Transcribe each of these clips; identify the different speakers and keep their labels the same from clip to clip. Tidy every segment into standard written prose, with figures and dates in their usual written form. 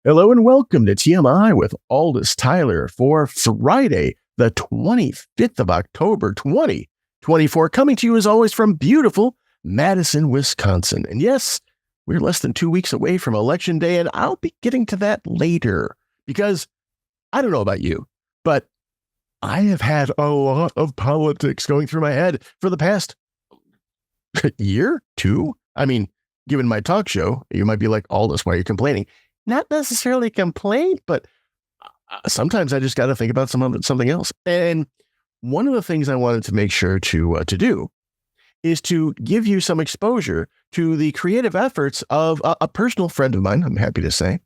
Speaker 1: Hello and welcome to TMI with Aldous Tyler for Friday, the 25th of October, 2024, coming to you as always from beautiful Madison, Wisconsin. And yes, we're less than 2 weeks away from Election Day, and I'll be getting to that later because I don't know about you, but I have had a lot of politics going through my head for the past year, two. I mean, given my talk show, you might be like, Aldous, why are you complaining? Not necessarily a complaint, but sometimes I just got to think about something else. And one of the things I wanted to make sure to do is to give you some exposure to the creative efforts of a personal friend of mine, I'm happy to say,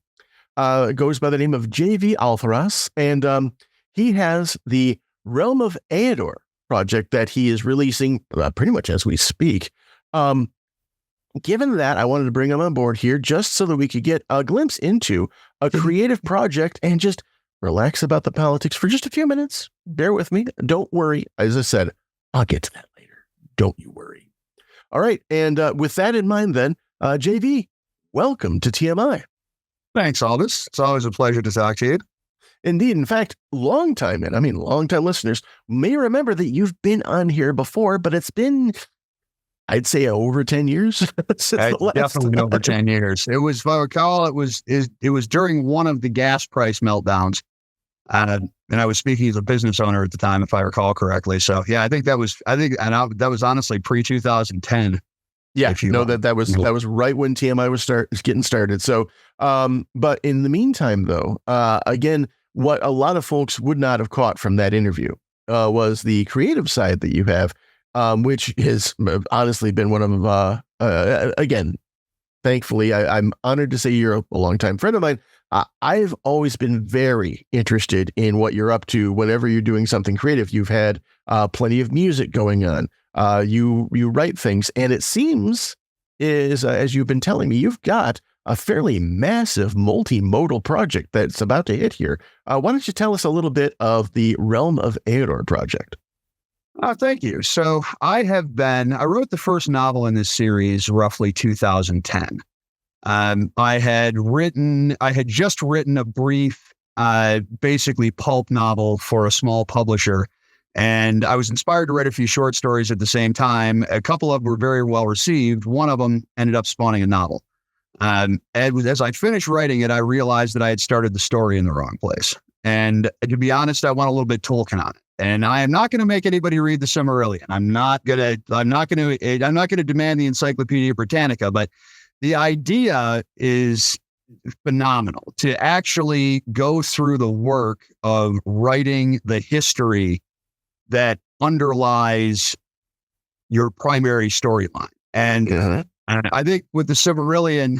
Speaker 1: goes by the name of J.V. Altharas, and he has the Realm of Aeodar project that he is releasing pretty much as we speak. Given that, I wanted to bring him on board here just so that we could get a glimpse into a creative project and just relax about the politics for just a few minutes. Bear with me. Don't worry. As I said, I'll get to that later. Don't you worry. All right. And with that in mind, then, JV, welcome to TMI.
Speaker 2: Thanks, Aldous. It's always a pleasure to talk to you.
Speaker 1: Indeed. In fact, longtime listeners may remember that you've been on here before, but it's been, I'd say, over 10 years since the last
Speaker 2: definitely
Speaker 1: time.
Speaker 2: Over 10 years. It was, if I recall, it was during one of the gas price meltdowns. And I was speaking as a business owner at the time, if I recall correctly. So yeah, that was honestly pre-2010.
Speaker 1: Yeah, that was right when TMI was getting started. So, but in the meantime, though, again, what a lot of folks would not have caught from that interview was the creative side that you have, which has honestly been one of, again, thankfully, I'm honored to say you're a longtime friend of mine. I've always been very interested in what you're up to whenever you're doing something creative. You've had plenty of music going on. You write things, and it seems as you've been telling me, you've got a fairly massive multimodal project that's about to hit here. Why don't you tell us a little bit of the Realm of Aeodar project?
Speaker 2: Thank you. So I wrote the first novel in this series roughly 2010. I had just written a brief, basically pulp novel for a small publisher, and I was inspired to write a few short stories at the same time. A couple of them were very well received. One of them ended up spawning a novel. And as I finished writing it, I realized that I had started the story in the wrong place. And to be honest, I went a little bit Tolkien on it. And I am not going to make anybody read the Silmarillion. I'm not going to demand the Encyclopedia Britannica, but the idea is phenomenal to actually go through the work of writing the history that underlies your primary storyline. And I think with the Silmarillion,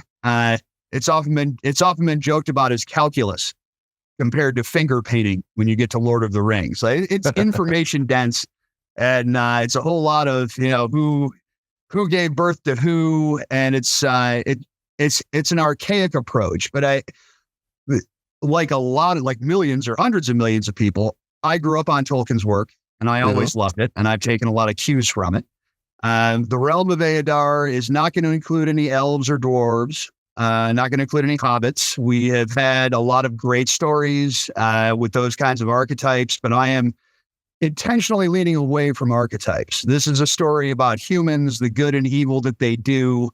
Speaker 2: it's often been joked about as calculus compared to finger painting when you get to Lord of the Rings. It's information dense, and it's a whole lot of who gave birth to who, and it's an archaic approach. But like millions or hundreds of millions of people, I grew up on Tolkien's work, and I always loved it, and I've taken a lot of cues from it. The Realm of Aeodar is not going to include any elves or dwarves. Not going to include any hobbits. We have had a lot of great stories with those kinds of archetypes, but I am intentionally leaning away from archetypes. This is a story about humans, the good and evil that they do.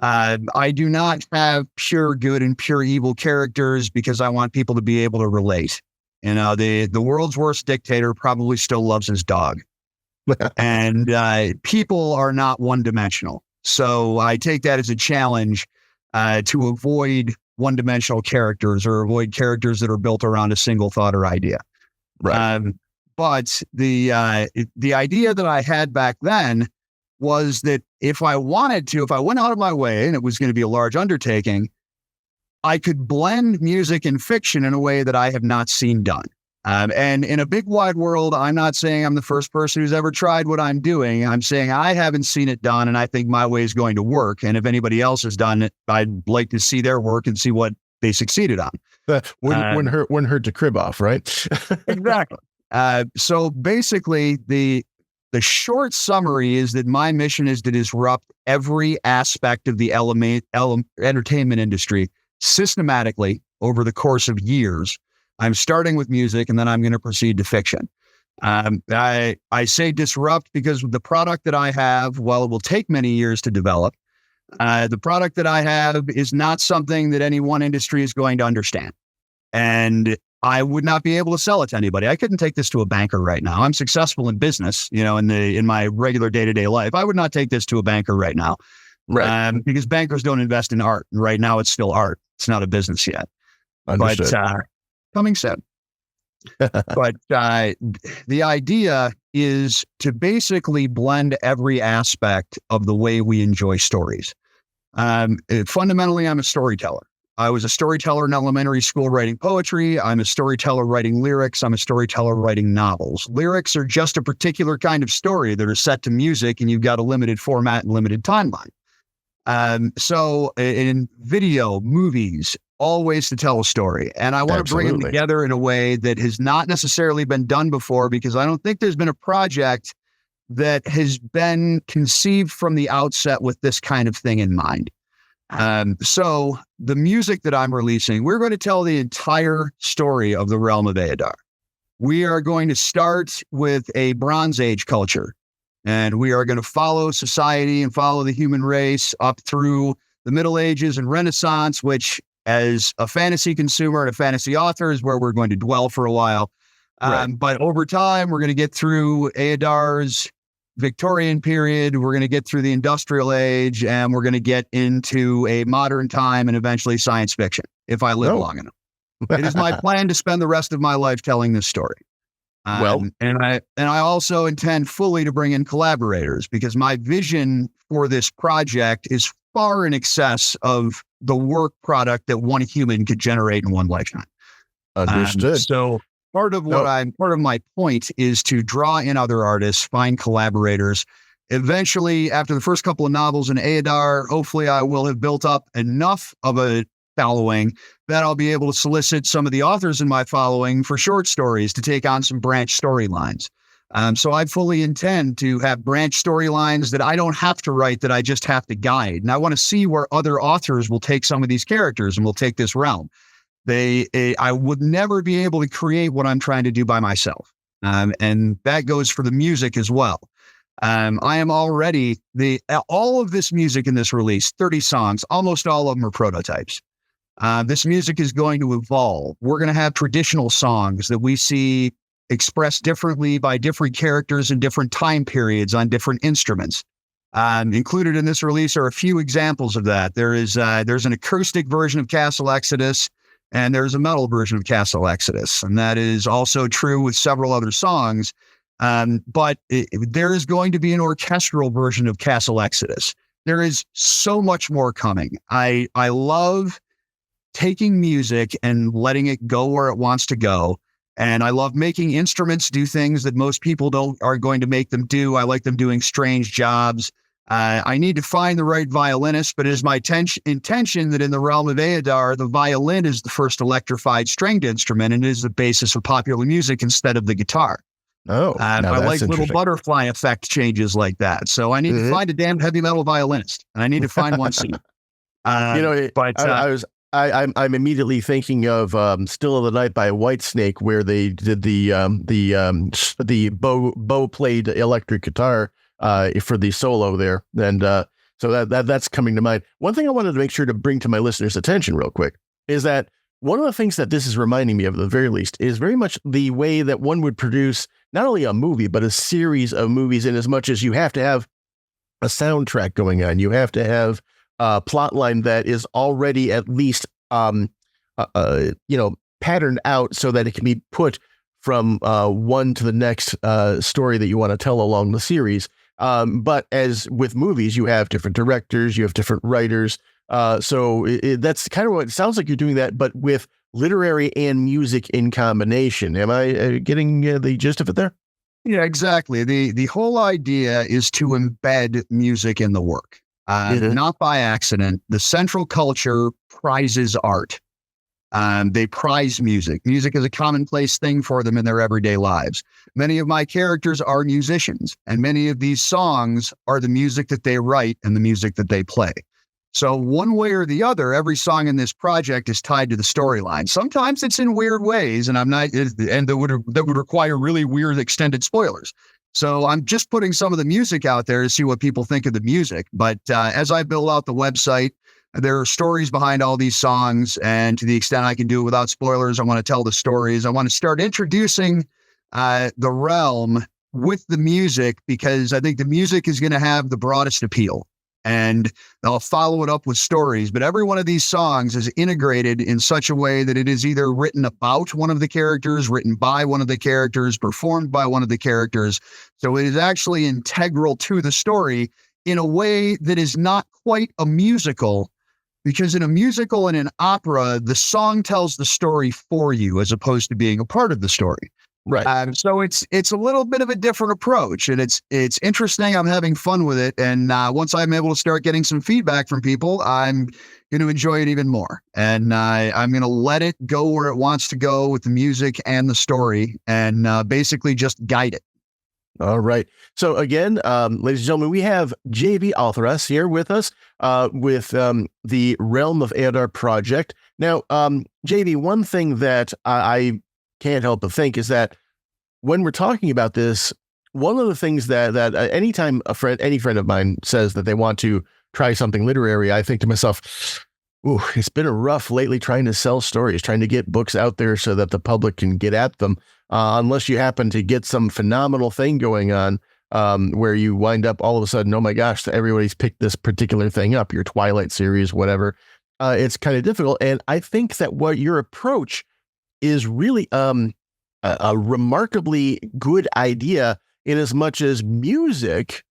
Speaker 2: I do not have pure good and pure evil characters because I want people to be able to relate. The world's worst dictator probably still loves his dog. And people are not one-dimensional. So I take that as a challenge to avoid one-dimensional characters or avoid characters that are built around a single thought or idea.
Speaker 1: Right.
Speaker 2: But the idea that I had back then was that if I went out of my way, and it was going to be a large undertaking, I could blend music and fiction in a way that I have not seen done. And in a big wide world, I'm not saying I'm the first person who's ever tried what I'm doing. I'm saying I haven't seen it done, and I think my way is going to work. And if anybody else has done it, I'd like to see their work and see what they succeeded on.
Speaker 1: Wouldn't hurt to crib off, right?
Speaker 2: Exactly. So basically, the short summary is that my mission is to disrupt every aspect of the entertainment industry systematically over the course of years. I'm starting with music, and then I'm going to proceed to fiction. I say disrupt because the product that I have, while it will take many years to develop, the product that I have is not something that any one industry is going to understand. And I would not be able to sell it to anybody. I couldn't take this to a banker right now. I'm successful in business, in my regular day-to-day life. I would not take this to a banker right now.
Speaker 1: Right.
Speaker 2: Because bankers don't invest in art. And right now it's still art. It's not a business yet.
Speaker 1: Understood.
Speaker 2: But coming soon. But the idea is to basically blend every aspect of the way we enjoy stories. Fundamentally, I'm a storyteller. I was a storyteller in elementary school writing poetry. I'm a storyteller writing lyrics. I'm a storyteller writing novels. Lyrics are just a particular kind of story that are set to music, and you've got a limited format and limited timeline. So in video, movies, all ways to tell a story. And I want to bring them together in a way that has not necessarily been done before, because I don't think there's been a project that has been conceived from the outset with this kind of thing in mind. So the music that I'm releasing, we're going to tell the entire story of the realm of Aeodar. We are going to start with a Bronze Age culture, and we are going to follow society and follow the human race up through the Middle Ages and Renaissance, which as a fantasy consumer and a fantasy author is where we're going to dwell for a while. Right. But over time, we're going to get through Aeodar's Victorian period, we're going to get through the industrial age, and we're going to get into a modern time and eventually science fiction, if I live long enough. It is my plan to spend the rest of my life telling this story. And I also intend fully to bring in collaborators, because my vision for this project is far in excess of the work product that one human could generate in one lifetime.
Speaker 1: Understood.
Speaker 2: So part of my point is to draw in other artists, find collaborators. Eventually, after the first couple of novels in Aeodar, hopefully I will have built up enough of a following that I'll be able to solicit some of the authors in my following for short stories to take on some branch storylines. So I fully intend to have branch storylines that I don't have to write, that I just have to guide. And I want to see where other authors will take some of these characters and will take this realm. I would never be able to create what I'm trying to do by myself. And that goes for the music as well. I am already all of this music in this release, 30 songs, almost all of them are prototypes. This music is going to evolve. We're going to have traditional songs that we see expressed differently by different characters in different time periods on different instruments. Included in this release are a few examples of that. There's an acoustic version of Castle Exodus, and there's a metal version of Castle Exodus. And that is also true with several other songs. But there is going to be an orchestral version of Castle Exodus. There is so much more coming. I love taking music and letting it go where it wants to go. And I love making instruments do things that most people are going to make them do. I like them doing strange jobs. I need to find the right violinist, but it is my intention that in the realm of Aeodar, the violin is the first electrified stringed instrument and is the basis of popular music instead of the guitar.
Speaker 1: Oh,
Speaker 2: I like little butterfly effect changes like that. So I need to find a damn heavy metal violinist, and I need to find one soon.
Speaker 1: I'm immediately thinking of "Still of the Night" by Whitesnake, where they did the bow played electric guitar for the solo there, and so that's coming to mind. One thing I wanted to make sure to bring to my listeners' attention real quick is that one of the things that this is reminding me of, at the very least, is very much the way that one would produce not only a movie, but a series of movies, in as much as you have to have a soundtrack going on. You have to have a plot line that is already at least, patterned out so that it can be put from one to the next story that you want to tell along the series. But as with movies, you have different directors, you have different writers. So that's kind of what it sounds like you're doing, that, but with literary and music in combination. Am I getting the gist of it there?
Speaker 2: Yeah, exactly. The whole idea is to embed music in the work, not by accident. The central culture prizes art. They prize music. Music is a commonplace thing for them in their everyday lives. Many of my characters are musicians, and many of these songs are the music that they write and the music that they play. So one way or the other, every song in this project is tied to the storyline. Sometimes it's in weird ways, and that would require really weird extended spoilers. So I'm just putting some of the music out there to see what people think of the music. But as I build out the website, there are stories behind all these songs, and to the extent I can do it without spoilers, I want to tell the stories. I want to start introducing the realm with the music, because I think the music is going to have the broadest appeal. And I'll follow it up with stories. But every one of these songs is integrated in such a way that it is either written about one of the characters, written by one of the characters, performed by one of the characters. So it is actually integral to the story in a way that is not quite a musical, because in a musical and an opera, the song tells the story for you as opposed to being a part of the story.
Speaker 1: Right.
Speaker 2: So it's a little bit of a different approach, and it's interesting. I'm having fun with it, and once I'm able to start getting some feedback from people, I'm going to enjoy it even more. And I'm going to let it go where it wants to go with the music and the story, and basically just guide it.
Speaker 1: All right. So again, ladies and gentlemen, we have JB Altharas here with us with the Realm of Aeodar project. Now, JB, one thing that I can't help but think is that when we're talking about this, one of the things that anytime any friend of mine says that they want to try something literary, I think to myself, ooh, it's been a rough lately trying to sell stories, trying to get books out there so that the public can get at them. Unless you happen to get some phenomenal thing going on where you wind up all of a sudden, oh my gosh, everybody's picked this particular thing up, your Twilight series, whatever. It's kind of difficult. And I think that what your approach is really a remarkably good idea, in as much as music,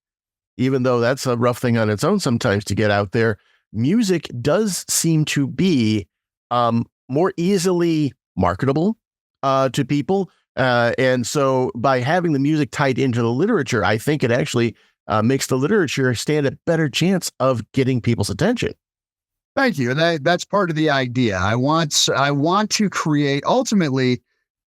Speaker 1: even though that's a rough thing on its own sometimes to get out there, music does seem to be more easily marketable to people. And so by having the music tied into the literature, I think it actually makes the literature stand a better chance of getting people's attention.
Speaker 2: Thank you. That's part of the idea. I want to create, ultimately,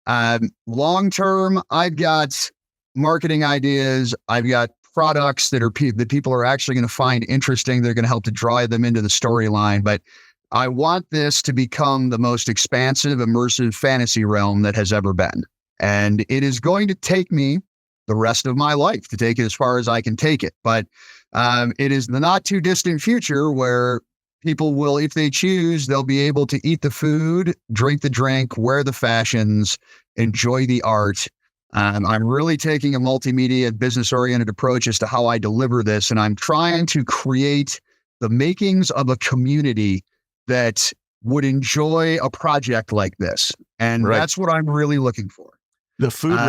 Speaker 2: long term. I've got marketing ideas. I've got products that people are actually going to find interesting. They're going to help to drive them into the storyline. But I want this to become the most expansive, immersive fantasy realm that has ever been. And it is going to take me the rest of my life to take it as far as I can take it. But it is the not too distant future where people will, if they choose, they'll be able to eat the food, drink the drink, wear the fashions, enjoy the art. I'm really taking a multimedia, business-oriented approach as to how I deliver this, and I'm trying to create the makings of a community that would enjoy a project like this. And that's what I'm really looking for.
Speaker 1: The food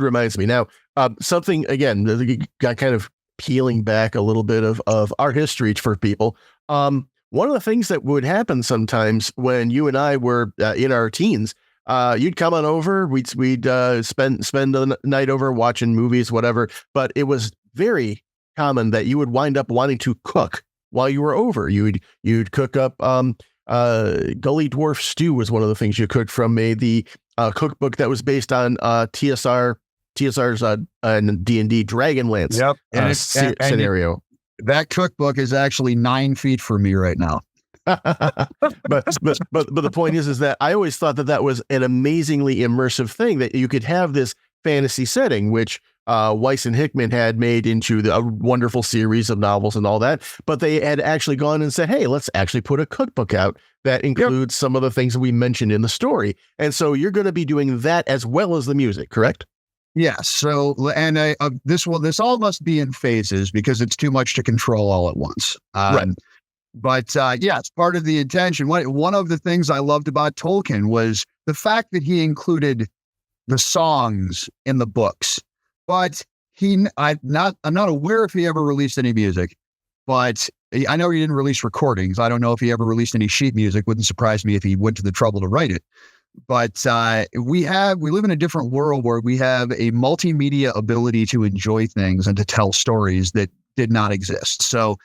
Speaker 1: reminds me. Now, something, again, got kind of peeling back a little bit of our history for people. One of the things that would happen sometimes when you and I were in our teens, you'd come on over, we'd spend the night over watching movies, whatever. But it was very common that you would wind up wanting to cook while you were over. You'd cook up Gully Dwarf Stew was one of the things you cooked from the cookbook that was based on TSR's D&D Dragonlance scenario.
Speaker 2: That cookbook is actually 9 feet from me right now.
Speaker 1: but the point is that I always thought that was an amazingly immersive thing, that you could have this fantasy setting, which Weiss and Hickman had made into a wonderful series of novels and all that. But they had actually gone and said, hey, let's actually put a cookbook out that includes some of the things that we mentioned in the story. And so you're going to be doing that as well as the music, correct?
Speaker 2: Yes. So, and this all must be in phases because it's too much to control all at once.
Speaker 1: Right.
Speaker 2: But yeah, it's part of the intention. One of the things I loved about Tolkien was the fact that he included the songs in the books. But I'm not aware if he ever released any music. But I know he didn't release recordings. I don't know if he ever released any sheet music. Wouldn't surprise me if he went to the trouble to write it. But we live in a different world where we have a multimedia ability to enjoy things and to tell stories that did not exist. So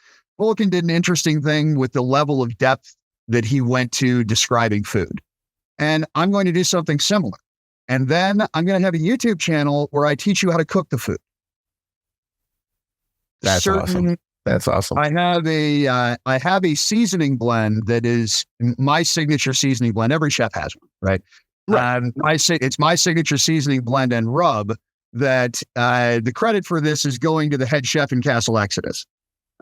Speaker 2: Tolkien did an interesting thing with the level of depth that he went to describing food. And I'm going to do something similar. And then I'm going to have a YouTube channel where I teach you how to cook the food.
Speaker 1: That's awesome. That's awesome.
Speaker 2: I have a seasoning blend that is my signature seasoning blend. Every chef has one, right?
Speaker 1: Right.
Speaker 2: It's my signature seasoning blend and rub that the credit for this is going to the head chef in Castle Exodus.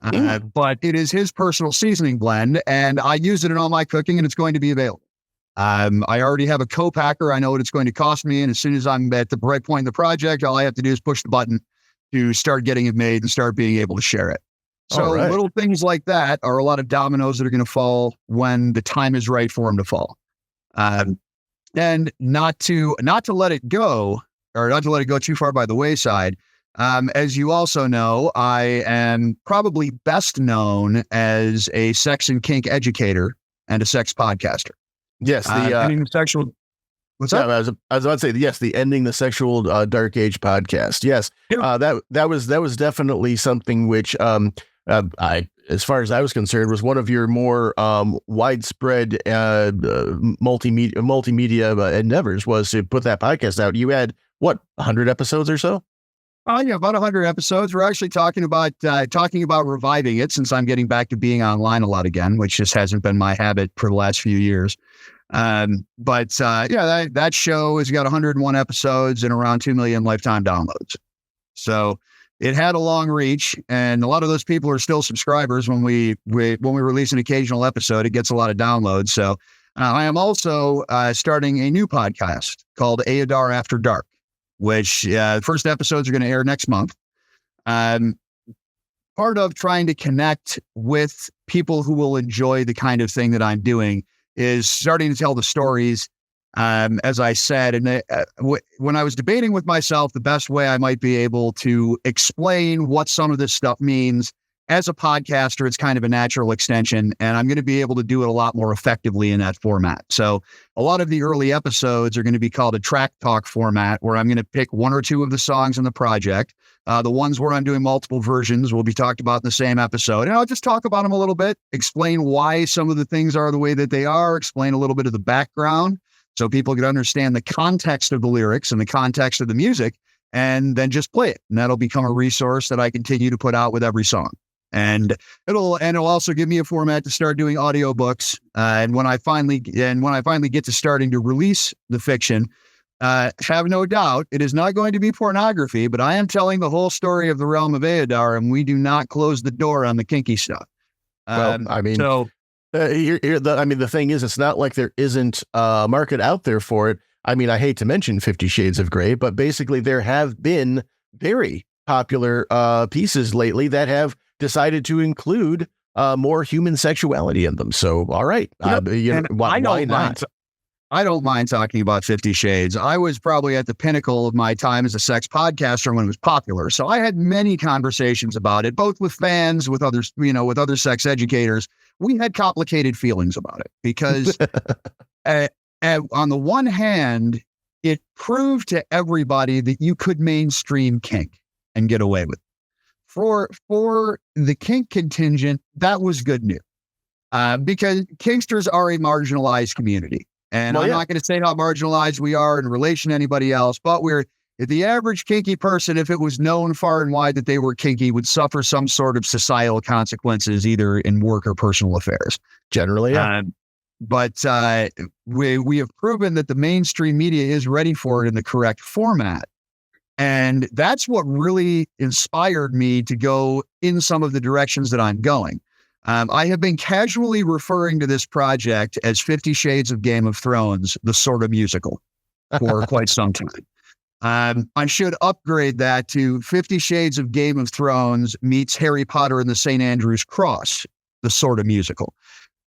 Speaker 2: But it is his personal seasoning blend, and I use it in all my cooking, and it's going to be available. I already have a co-packer. I know what it's going to cost me, and as soon as I'm at the right point in the project, all I have to do is push the button to start getting it made and start being able to share it. So little things like that are a lot of dominoes that are going to fall when the time is right for them to fall. And not to let it go, or not to let it go too far by the wayside. As you also know, I am probably best known as a sex and kink educator and a sex podcaster.
Speaker 1: Yes,
Speaker 2: ending the sexual. What's
Speaker 1: yeah,
Speaker 2: up?
Speaker 1: I was about to say yes, the Ending the Sexual Dark Age podcast. Yes, that was definitely something which I, as far as I was concerned, was one of your more widespread multimedia endeavors, was to put that podcast out. You had what, 100 episodes or so?
Speaker 2: Oh yeah, about 100 episodes. We're actually talking about reviving it, since I'm getting back to being online a lot again, which just hasn't been my habit for the last few years. That show has got 101 episodes and around 2 million lifetime downloads. So it had a long reach, and a lot of those people are still subscribers. When we release an occasional episode, it gets a lot of downloads. So I am also starting a new podcast called Aeodar After Dark, which the first episodes are going to air next month. Part of trying to connect with people who will enjoy the kind of thing that I'm doing is starting to tell the stories. As I said, and when I was debating with myself the best way I might be able to explain what some of this stuff means, as a podcaster, it's kind of a natural extension, and I'm going to be able to do it a lot more effectively in that format. So a lot of the early episodes are going to be called a track talk format, where I'm going to pick one or two of the songs in the project. The ones where I'm doing multiple versions will be talked about in the same episode. And I'll just talk about them a little bit, explain why some of the things are the way that they are, explain a little bit of the background so people can understand the context of the lyrics and the context of the music, and then just play it. And that'll become a resource that I continue to put out with every song. And it'll also give me a format to start doing audiobooks. And when I finally get to starting to release the fiction, have no doubt it is not going to be pornography, but I am telling the whole story of the realm of Aeodar, and we do not close the door on the kinky stuff.
Speaker 1: The thing is, it's not like there isn't a market out there for it. I mean, I hate to mention 50 Shades of Grey, but basically there have been very popular pieces lately that have decided to include more human sexuality in them. So, all right. Why not?
Speaker 2: I don't mind talking about 50 Shades. I was probably at the pinnacle of my time as a sex podcaster when it was popular. So I had many conversations about it, both with fans, with others, with other sex educators. We had complicated feelings about it because on the one hand, it proved to everybody that you could mainstream kink and get away with it. For the kink contingent, that was good news because kinksters are a marginalized community. And I'm not going to say how marginalized we are in relation to anybody else, but the average kinky person, if it was known far and wide that they were kinky, would suffer some sort of societal consequences, either in work or personal affairs.
Speaker 1: Generally, yeah.
Speaker 2: But we have proven that the mainstream media is ready for it in the correct format. And that's what really inspired me to go in some of the directions that I'm going. I have been casually referring to this project as 50 Shades of Game of Thrones, the sort of musical, for quite some time. I should upgrade that to 50 Shades of Game of Thrones meets Harry Potter and the St. Andrew's Cross, the sort of musical.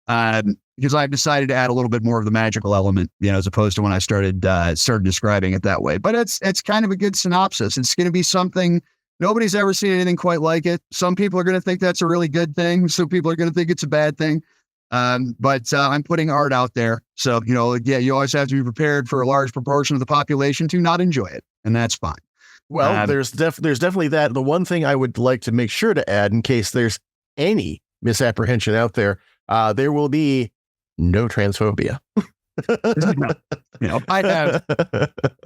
Speaker 2: Because I've decided to add a little bit more of the magical element, as opposed to when I started describing it that way. But it's kind of a good synopsis. It's going to be something nobody's ever seen anything quite like it. Some people are going to think that's a really good thing. Some people are going to think it's a bad thing. But I'm putting art out there. So, you always have to be prepared for a large proportion of the population to not enjoy it. And that's fine.
Speaker 1: Well, there's definitely that. The one thing I would like to make sure to add, in case there's any misapprehension out there, there will be no transphobia.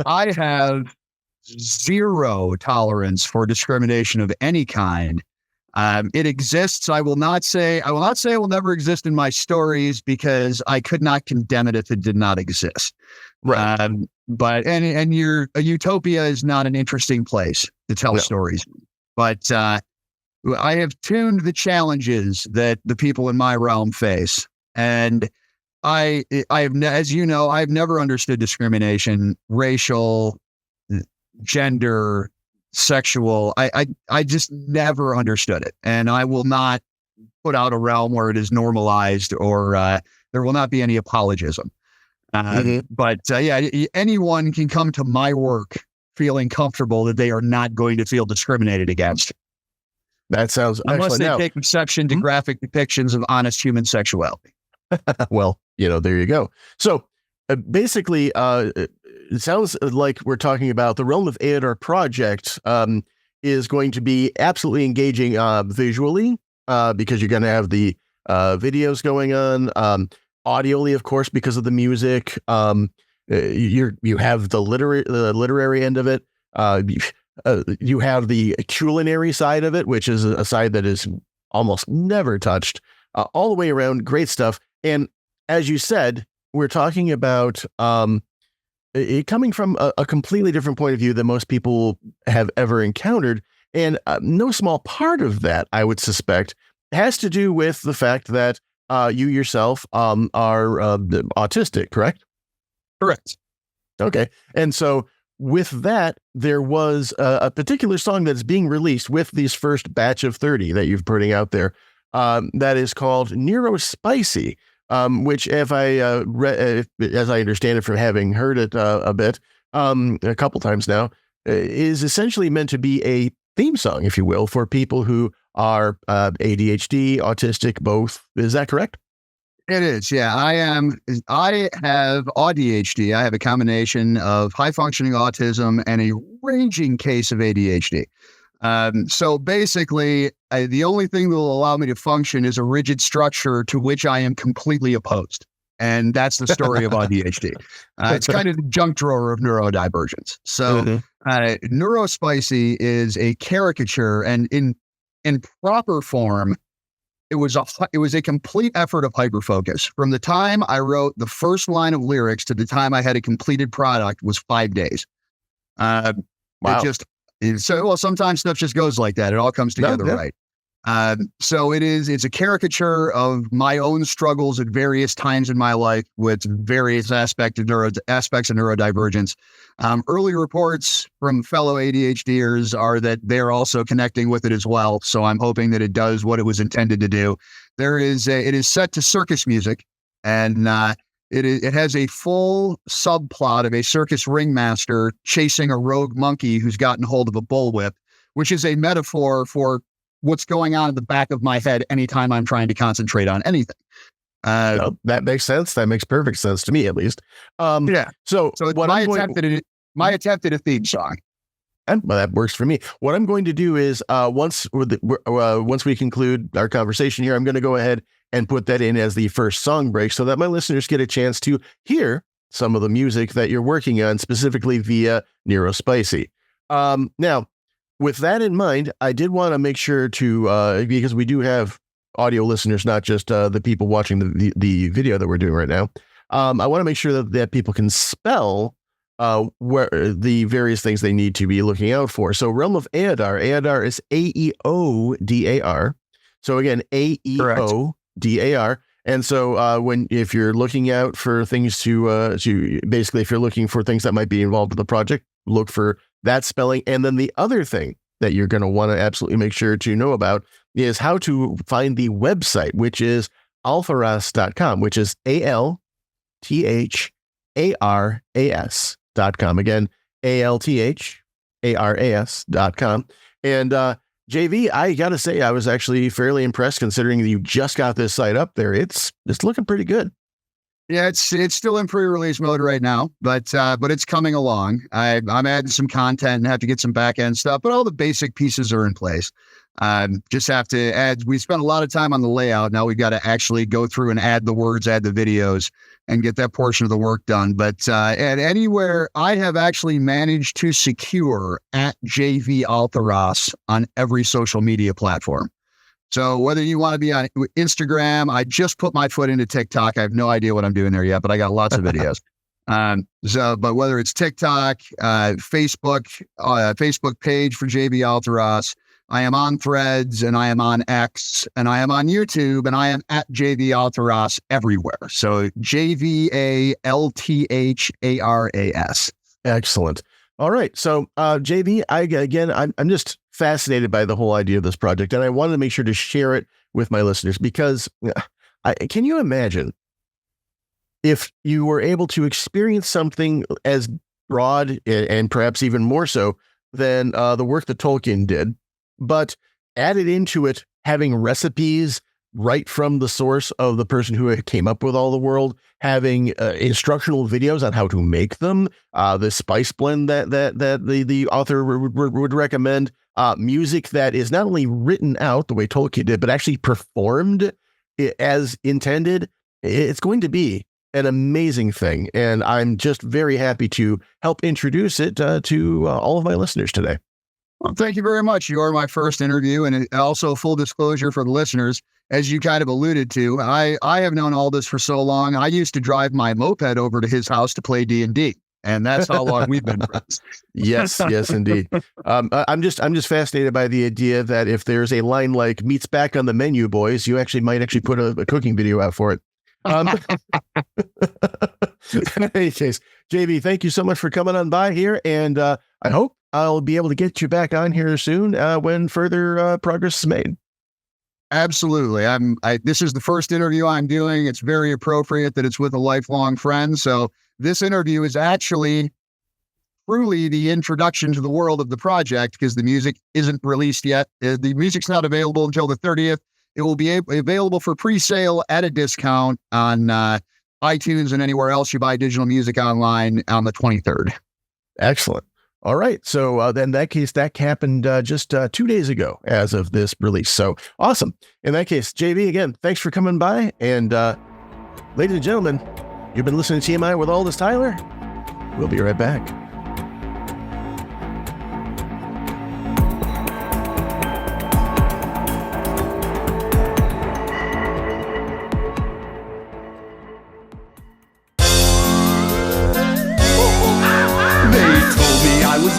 Speaker 2: I have zero tolerance for discrimination of any kind. It exists. I will not say it will never exist in my stories, because I could not condemn it if it did not exist.
Speaker 1: Right.
Speaker 2: But a utopia is not an interesting place to tell stories. But I have tuned the challenges that the people in my realm face, and I have, as you know, I've never understood discrimination, racial, gender, sexual. I just never understood it, and I will not put out a realm where it is normalized, or there will not be any apologism. But anyone can come to my work feeling comfortable that they are not going to feel discriminated against.
Speaker 1: That sounds
Speaker 2: unless
Speaker 1: they
Speaker 2: take exception to graphic depictions of honest human sexuality.
Speaker 1: Well, there you go. So basically, it sounds like we're talking about the Realm of Aeodar project is going to be absolutely engaging visually, because you're going to have the videos going on, audioly, of course, because of the music. You have the literary end of it. You have the culinary side of it, which is a side that is almost never touched. All the way around, great stuff. And as you said, we're talking about it coming from a completely different point of view than most people have ever encountered. And no small part of that, I would suspect, has to do with the fact that you yourself are autistic, correct?
Speaker 2: Correct.
Speaker 1: Okay. And so with that, there was a particular song that's being released with this first batch of 30 that you're putting out there, that is called Nero Spicy, which, if I as I understand it from having heard it a bit, a couple times now, is essentially meant to be a theme song, if you will, for people who are ADHD, autistic, both. Is that correct?
Speaker 2: It is, yeah. I have ADHD. I have a combination of high functioning autism and a raging case of ADHD. So basically, the only thing that will allow me to function is a rigid structure to which I am completely opposed. And that's the story of ADHD. It's kind of the junk drawer of neurodivergence. So Neurospicy is a caricature, and in proper form, it was a complete effort of hyperfocus. From the time I wrote the first line of lyrics to the time I had a completed product was 5 days. Wow. Sometimes stuff just goes like that. It all comes together right. So it's a caricature of my own struggles at various times in my life with various aspects of neurodivergence. Early reports from fellow ADHDers are that they're also connecting with it as well. So I'm hoping that it does what it was intended to do. It is set to circus music, and it has a full subplot of a circus ringmaster chasing a rogue monkey who's gotten hold of a bullwhip, which is a metaphor for what's going on in the back of my head anytime I'm trying to concentrate on anything.
Speaker 1: That makes sense. That makes perfect sense to me, at least.
Speaker 2: Yeah. So
Speaker 1: what
Speaker 2: my attempt at a theme song.
Speaker 1: And that works for me. What I'm going to do is once we conclude our conversation here, I'm going to go ahead and put that in as the first song break so that my listeners get a chance to hear some of the music that you're working on, specifically via Nero Spicy. Now, with that in mind, I did want to make sure to, because we do have audio listeners, not just the people watching the video that we're doing right now. I want to make sure that people can spell where the various things they need to be looking out for. So Realm of Aeodar. Aeodar is Aeodar. So again, Aeodar. And so if you're looking out for things to basically, if you're looking for things that might be involved with the project, look for that spelling. And then the other thing that you're going to want to absolutely make sure to know about is how to find the website, which is altharas.com, which is ALTHARAS.com. Again, ALTHARAS.com. And JV, I got to say, I was actually fairly impressed considering that you just got this site up there. It's looking pretty good.
Speaker 2: Yeah, it's still in pre-release mode right now, but it's coming along. I'm adding some content and have to get some back-end stuff, but all the basic pieces are in place. Just have to add. We spent a lot of time on the layout. Now we've got to actually go through and add the words, add the videos, and get that portion of the work done. But at anywhere, I have actually managed to secure at JV Altharas on every social media platform. So whether you want to be on Instagram, I just put my foot into TikTok. I have no idea what I'm doing there yet, but I got lots of videos. But whether it's TikTok, Facebook page for JV Altharas, I am on Threads, and I am on X, and I am on YouTube, and I am at JV Altharas everywhere. So JVALTHARAS.
Speaker 1: Excellent. All right. So, JV, I'm just fascinated by the whole idea of this project, and I wanted to make sure to share it with my listeners because can you imagine if you were able to experience something as broad and perhaps even more so than the work that Tolkien did, but added into it having recipes right from the source of the person who came up with all the world, having instructional videos on how to make them, the spice blend that the author would recommend, music that is not only written out the way Tolkien did, but actually performed as intended. It's going to be an amazing thing, and I'm just very happy to help introduce it to all of my listeners today.
Speaker 2: Well, thank you very much. You are my first interview, and also full disclosure for the listeners, as you kind of alluded to, I have known Aldous for so long. I used to drive my moped over to his house to play D&D, and that's how long we've been friends.
Speaker 1: Yes, indeed. I'm just fascinated by the idea that if there's a line like "meat's back on the menu, boys," you might put a cooking video out for it. In any case, JV, thank you so much for coming on by here, and I hope I'll be able to get you back on here soon when further progress is made.
Speaker 2: Absolutely. This is the first interview I'm doing. It's very appropriate that it's with a lifelong friend. So this interview is actually truly the introduction to the world of the project, because the music isn't released yet. The music's not available until the 30th. It will be available for pre-sale at a discount on iTunes and anywhere else you buy digital music online on the 23rd.
Speaker 1: Excellent. All right. So then in that case, that happened just 2 days ago as of this release. So awesome. In that case, JV, again, thanks for coming by. And ladies and gentlemen, you've been listening to TMI with Aldous Tyler. We'll be right back.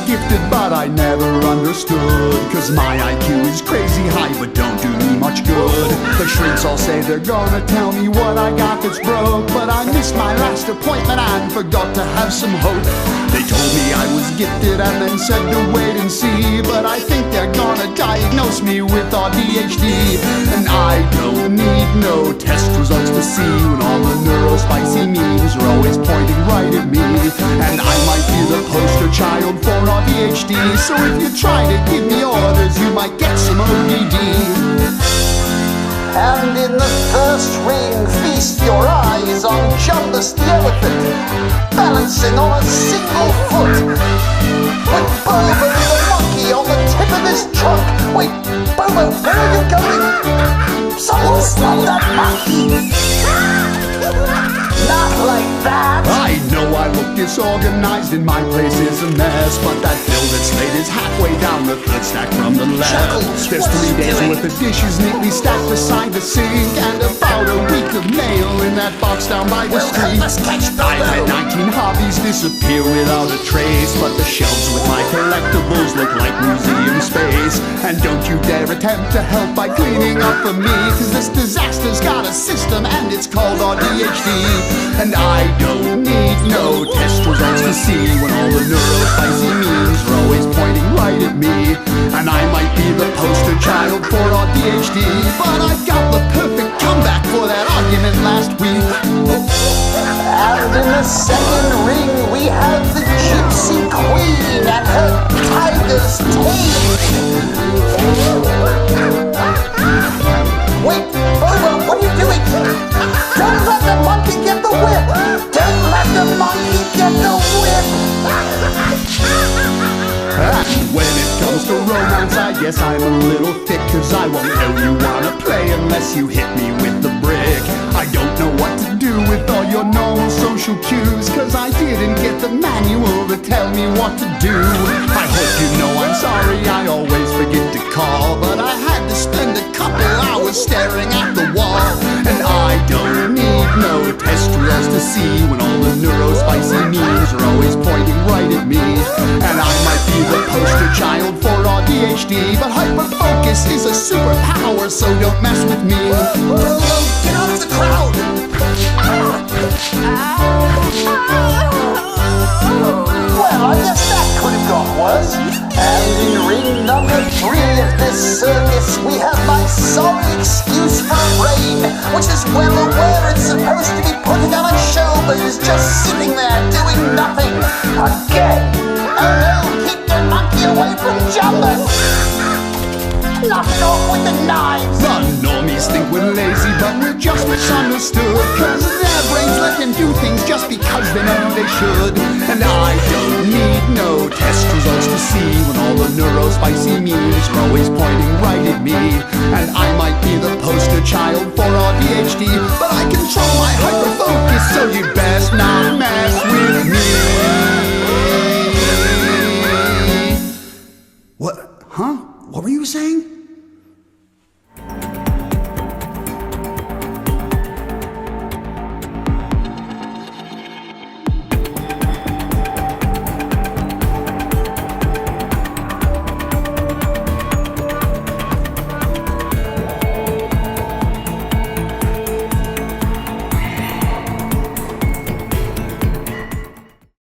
Speaker 3: Gifted, but I never understood, cause my IQ is crazy high but don't do me much good. The shrinks all say they're gonna tell me what I got that's broke, but I missed my last appointment and forgot to have some hope. They told me I was gifted and then said to wait and see, but I think they're gonna diagnose me with ADHD. And I don't need no test results to see when all the neurospicy memes are always pointing right at me. And I might be the poster child for ADHD, so if you try to give me orders, you might get some ODD.
Speaker 4: And in the first ring, feast your eyes on Jumbus the elephant, balancing on a single foot, with Bobo the monkey on the tip of his trunk. Wait, Bobo, where are you going? Someone stop that monkey! Not like that!
Speaker 3: I know I look disorganized and my place is a mess, but that bill that's laid is halfway down the third stack from the left.
Speaker 4: Chuckles,
Speaker 3: There's 3 days worth of dishes neatly stacked beside the sink, and about a week of mail in that box down by the street. I've had 19 hobbies disappear without a trace, but the shelves with my collectibles look like museum space. And don't you dare attempt to help by cleaning up for me, cause this disaster's got a system and it's called ADHD. And I don't need no test results to see when all the neurospicy memes are always pointing right at me. And I might be the poster child for ADHD, but I've got the perfect comeback for that argument last week.
Speaker 4: And in the second ring, we have the Gypsy Queen and her tiger's tail. Wait, Bobo, what are you doing? Don't let the monkey get the whip! Don't let the monkey get the whip!
Speaker 3: When it comes to romance, I guess I'm a little thick, cause I won't know you wanna play unless you hit me with the brick. I don't know what to do with all your normal social cues, cause I didn't get the manual to tell me what to do. I hope you know I'm sorry, I always forget to call, but I had to spend a couple example, I was staring at the wall. And I don't need no test results to see when all the neurospicy memes are always pointing right at me. And I might be the poster child for ADHD, but hyperfocus is a superpower, so don't mess with me. Get out of the crowd!
Speaker 4: Well, I guess that could have gone worse. And in ring number 3 of this circus, we have my sorry excuse for a rain, which is well aware it's supposed to be putting on a show, but is just sitting there doing nothing. Again! Oh no, keep the monkey away from Jumbus! Knock it off with the knives!
Speaker 3: The normies think we're lazy, but we're just misunderstood, cause their brains let them do things just because they know they should. And I don't need no test results to see when all the neurospicy memes are always pointing right at me. And I might be the poster child for ADHD, but I control my hyperfocus, so you'd best not mess with me. What? Huh? What were you saying?